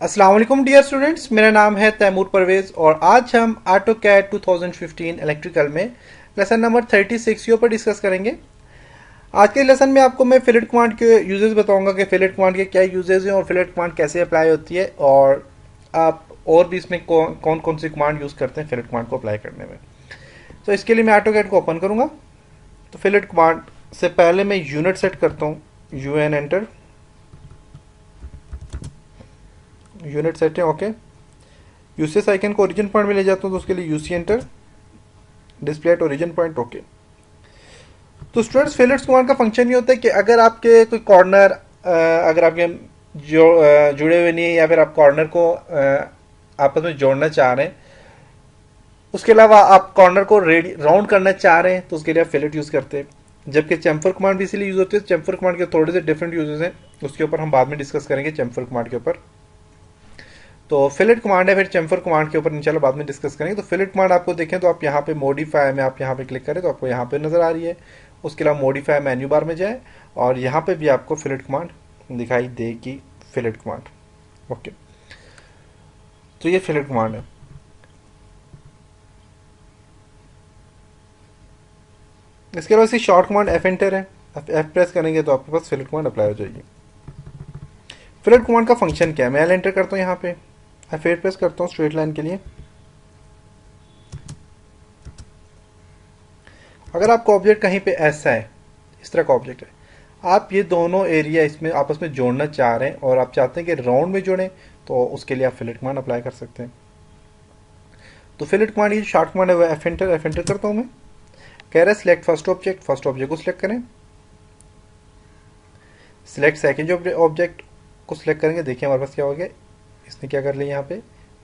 अस्सलाम वालेकुम dear students, मेरा नाम है तैमूर परवेज़ और आज हम AutoCAD 2015 इलेक्ट्रिकल में लेसन नंबर 36 के ऊपर डिस्कस करेंगे। आज के लेसन में आपको मैं फिलेट कमांड के यूजेस बताऊंगा कि फिलेट कमांड के क्या यूजेस हैं और फिलेट कमांड कैसे अप्लाई होती है, और आप और भी इसमें कौन कौन सी कमांड यूज़ करते हैं फिलेट कमांड को अप्लाई करने में। तो इसके लिए मैं AutoCAD को ओपन करूँगा। तो फिलेट कमांड से पहले मैं यूनिट सेट करता हूँ, UN एंटर, यूनिट सेट है ओके। यूसीएस आइकन को ओरिजिन पॉइंट में ले जाता हूँ तो उसके लिए UC enter, display at origin point okay. तो स्टूडेंट्स, फिलेट्स कमांड का फंक्शन ये होता है कि अगर आपके कोई कॉर्नर अगर आपके जुड़े हुए नहीं है या फिर आप कॉर्नर को आपस में जोड़ना चाह रहे हैं, उसके अलावा आप कॉर्नर को राउंड करना चाह रहे हैं तो उसके लिए आप फिलेट यूज़ करते हैं। जबकि चैम्फर कमांड भी इसीलिए यूज़ होती है। चैम्फर कमांड के थोड़े से डिफरेंट यूजेस हैं, उसके ऊपर हम बाद में डिस्कस करेंगे चैम्फर कमांड के ऊपर। तो फिलेट कमांड है, फिर चैम्फर कमांड के ऊपर इंशाल्लाह बाद में डिस्कस करेंगे। तो फिलेट कमांड आपको देखें तो आप यहाँ पे मॉडिफाई में आप यहाँ पे क्लिक करें तो आपको यहाँ पे नजर आ रही है। उसके अलावा मॉडिफाई मेन्यू बार में जाए और यहाँ पे भी आपको फिलेट कमांड दिखाई देगी, फिलेट कमांड ओके। तो ये फिलेट कमांड है। इसके अलावा इसकी शॉर्ट कमांड एफ एंटर है, एफ प्रेस करेंगे तो आपके पास फिलेट कमांड अप्लाई हो जाएगी। फिलेट कमांड का फंक्शन क्या है, मैं एल एंटर करता हूँ, यहाँ पे F8 प्रेस करता हूँ स्ट्रेट लाइन के लिए। अगर आपका ऑब्जेक्ट कहीं पे ऐसा है, इस तरह का ऑब्जेक्ट है, आप ये दोनों एरिया इसमें आपस में जोड़ना चाह रहे हैं और आप चाहते हैं कि राउंड में जोड़ें, तो उसके लिए आप फिलेट कमांड अप्लाई कर सकते हैं। तो फिलेट कमांड ये शॉर्ट कमांड है वो एफ एंटर करता हूँ मैं। कह रहा है सिलेक्ट फर्स्ट ऑब्जेक्ट को सिलेक्ट करें, सिलेक्ट सेकेंड ऑब्जेक्ट को सिलेक्ट करेंगे। देखिए हमारे पास क्या हो गया, इसने क्या कर लिया, यहाँ पे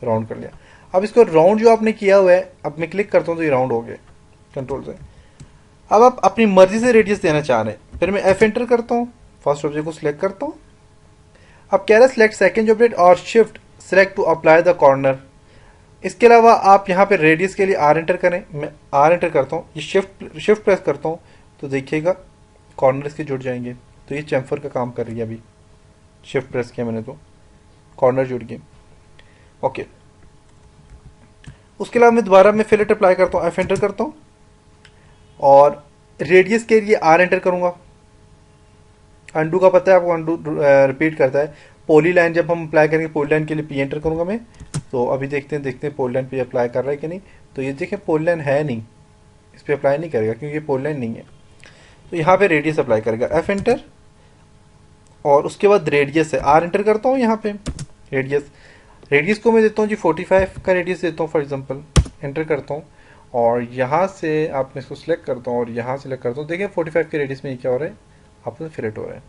राउंड कर लिया। अब इसको राउंड जो आपने किया हुआ है, अब मैं क्लिक करता हूँ तो ये राउंड हो गया कंट्रोल से। अब आप अपनी मर्जी से रेडियस देना चाह रहे हैं, फिर मैं एफ एंटर करता हूँ, फर्स्ट ऑब्जेक्ट को सिलेक्ट करता हूँ। अब कह रहा है सिलेक्ट सेकेंड ऑब्जेक्ट और shift select to apply the corner. इसके अलावा आप यहाँ पे रेडियस के लिए आर एंटर करें, मैं आर एंटर करता हूँ, ये शिफ्ट प्रेस करता हूँ तो देखिएगा कॉर्नर इसके जुड़ जाएंगे। तो ये चैम्फर का काम कर रही है, अभी शिफ्ट प्रेस किया मैंने तो कॉर्नर जुड़ गए ओके। उसके अलावा मैं दोबारा मैं फिलेट अप्लाई करता हूँ, एफ एंटर करता हूँ और रेडियस के लिए आर एंटर करूंगा। अंडू का पता है आपको, अंडू रिपीट करता है। पोली लाइन जब हम अप्लाई करेंगे, पोली लाइन के लिए पी एंटर करूंगा मैं। तो अभी देखते हैं पोली लाइन पे अप्लाई कर रहा है कि नहीं। तो ये देखें पोली लाइन है नहीं, इस पर अप्लाई नहीं करेगा क्योंकि ये पोली लाइन नहीं है। तो यहाँ पे रेडियस अप्लाई करेगा, एफ एंटर, और उसके बाद रेडियस है, आर एंटर करता हूँ। यहाँ पे रेडियस को मैं देता हूँ जी 45 का रेडियस देता हूँ फॉर एग्जांपल, एंटर करता हूँ और यहाँ से आप मैं इसको सिलेक्ट करता हूँ और यहाँ सिलेक्ट करता हूँ। देखिए 45 के रेडियस में ये क्या हो रहा है, आपस में फिलेट हो रहा है।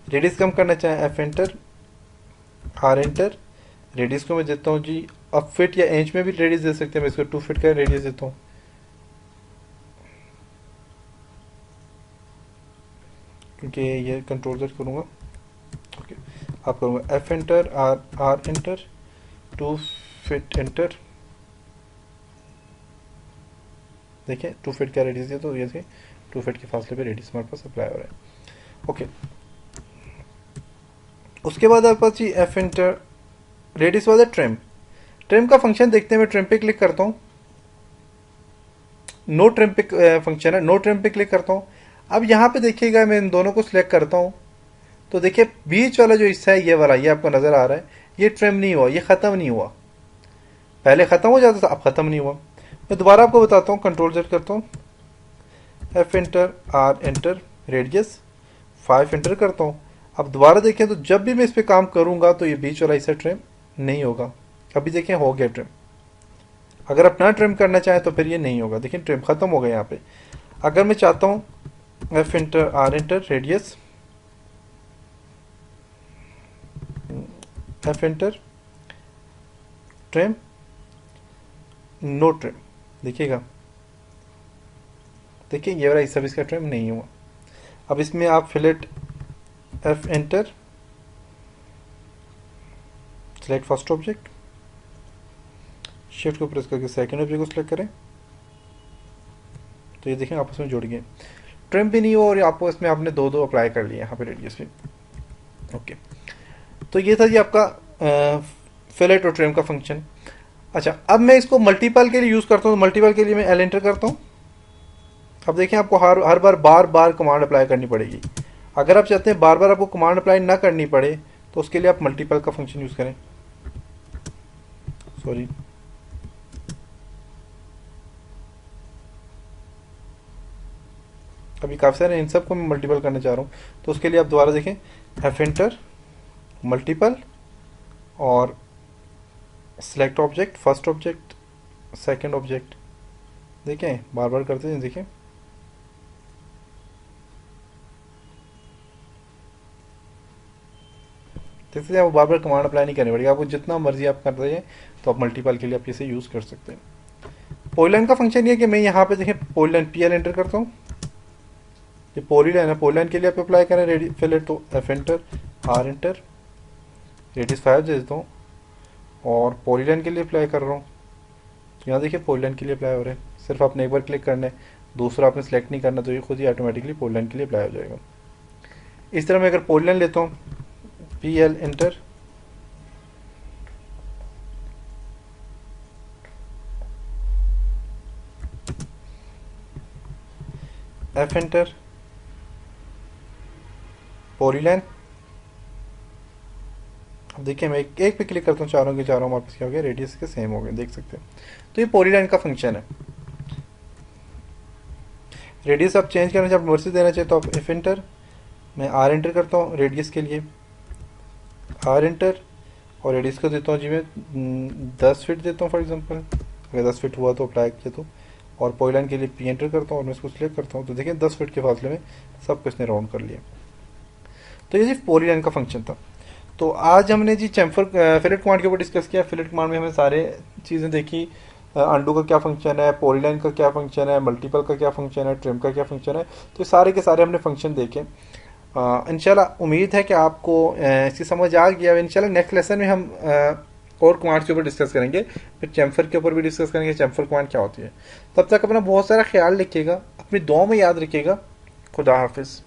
रेडियस कम करना चाहें, F enter, R enter, radius को मैं देता हूँ जी, अब फिट या इंच में भी रेडियस दे सकते हैं, मैं इसको 2 फीट का रेडियस देता हूँ क्योंकि ये कंट्रोल सेट करूँगा ओके। आप करूँगा F enter, R enter, 2 feet enter. देखिए 2 फीट का रेडियस है तो ये 2 फीट के फासले पे रेडियस हमारे पास अप्लाई हो रहा है ओके। उसके बाद आपके पास जी एफ एंटर, रेडियस वाला ट्रिम का फंक्शन देखते हैं। मैं ट्रिम पे क्लिक करता हूँ, नो ट्रिम पे फंक्शन है, नो ट्रिम पे क्लिक करता हूँ। अब यहाँ पे देखिएगा मैं इन दोनों को सिलेक्ट करता हूँ तो देखिए बीच वाला जो हिस्सा है ये वाला, ये आपको नजर आ रहा है, ये ट्रिम नहीं हुआ, ये खत्म नहीं हुआ। पहले खत्म हो जाता था, अब खत्म नहीं हुआ। मैं दोबारा आपको बताता हूँ, कंट्रोल सेट करता हूँ, F enter, R enter, radius 5 enter करता हूँ। अब दोबारा देखें तो जब भी मैं इस पर काम करूंगा तो ये बीच वाला हिस्सा ट्रिम नहीं होगा। अभी देखें हो गया ट्रिम। अगर आप ना ट्रिम करना चाहें तो फिर ये नहीं होगा, देखिए ट्रिम खत्म हो गया यहाँ पे। अगर मैं चाहता हूँ F enter, R enter, radius, F enter, trim, no trim, देखिएगा देखिए ये वाला हिस्सा भी इसका ट्रिम नहीं हुआ। अब इसमें आप fillet, F enter, select first object, shift को प्रेस करके सेकंड ऑब्जेक्ट को सिलेक्ट करें तो ये देखें आपस में जुड़ गए, ट्रिम भी नहीं हुआ और आपस में आपने दो अप्लाई कर लिए यहाँ पे रेडियस भी ओके। तो ये था जी आपका फिलेट और ट्रिम का फंक्शन। अच्छा, अब मैं इसको मल्टीपल के लिए यूज़ करता हूँ, तो मल्टीपल के लिए मैं एल एंटर करता हूँ। अब देखिए आपको हर बार बार कमांड अप्लाई करनी पड़ेगी। अगर आप चाहते हैं बार बार आपको कमांड अप्लाई ना करनी पड़े तो उसके लिए आप मल्टीपल का फंक्शन यूज़ करें। सॉरी, अभी काफ़ी सारे इन सब को मैं मल्टीपल करना चाह रहा हूँ, तो उसके लिए आप दोबारा देखें एफ एंटर, मल्टीपल और select object, first object, second object. देखें बार बार करते हैं, देखें देखते हैं, आप बार बार कमांड अप्लाई नहीं करनी पड़ेगी, आपको जितना मर्जी आप कर रहे हैं, तो आप मल्टीपल के लिए आप इसे यूज़ कर सकते हैं। पॉलीलाइन का फंक्शन ये है कि मैं यहाँ पे देखें पॉलीलाइन पी एल एंटर करता हूँ, ये पॉलीलाइन है, पॉलीलाइन के लिए आप अप्लाई करें रेडी फिलेट, तो F enter, R enter, radius 5 दे देता हूँ और पॉलीलाइन के लिए अप्लाई कर रहा हूँ। यहाँ देखिए पॉलीलाइन के लिए अप्लाई हो रहा है, सिर्फ आपने एक बार क्लिक करना है, दूसरा आपने सेलेक्ट नहीं करना, तो ये खुद ही ऑटोमेटिकली पॉलीलाइन के लिए अप्लाई हो जाएगा। इस तरह मैं अगर पॉलीलाइन लेता हूँ, P L enter, F enter, polyline. अब देखिए मैं एक पे क्लिक करता हूँ, चारों के चारों वापस क्या हो गया, रेडियस के सेम हो गए, देख सकते हैं। तो ये पॉलीलाइन का फंक्शन है। रेडियस आप चेंज करना चाहे, मर्जी देना चाहिए, तो आप एफ एंटर, मैं आर एंटर करता हूँ रेडियस के लिए, आर एंटर, और रेडियस को देता हूँ जी मैं 10 फीट देता हूँ फॉर एग्जांपल, अगर 10 फीट हुआ तो अप्लाई किया तो। और पॉलीलाइन के लिए पी एंटर करता हूँ और मैं इसको सिलेक्ट करता हूँ, तो देखिए 10 फीट के फासले में सब कुछ ने राउंड कर लिया। तो ये सिर्फ पॉलीलाइन का फंक्शन था। तो आज हमने जी चैम्फर फिलेट कमांड के ऊपर डिस्कस किया। फिलेट कमांड में हमें सारे चीज़ें देखी, अंडू का क्या फंक्शन है, पॉलीलाइन का क्या फंक्शन है, मल्टीपल का क्या फंक्शन है, ट्रिम का क्या फंक्शन है, तो सारे के सारे हमने फंक्शन देखे। इंशाल्लाह उम्मीद है कि आपको इसकी समझ आ गया। इंशाल्लाह नेक्स्ट लेसन में हम और कमांड्स के ऊपर डिस्कस करेंगे, फिर चैम्फर के ऊपर भी डिस्कस करेंगे चैम्फर कमांड क्या होती है। तब तक अपना बहुत सारा ख्याल रखिएगा, अपनी दुआ में याद रखिएगा। खुदा हाफिज़।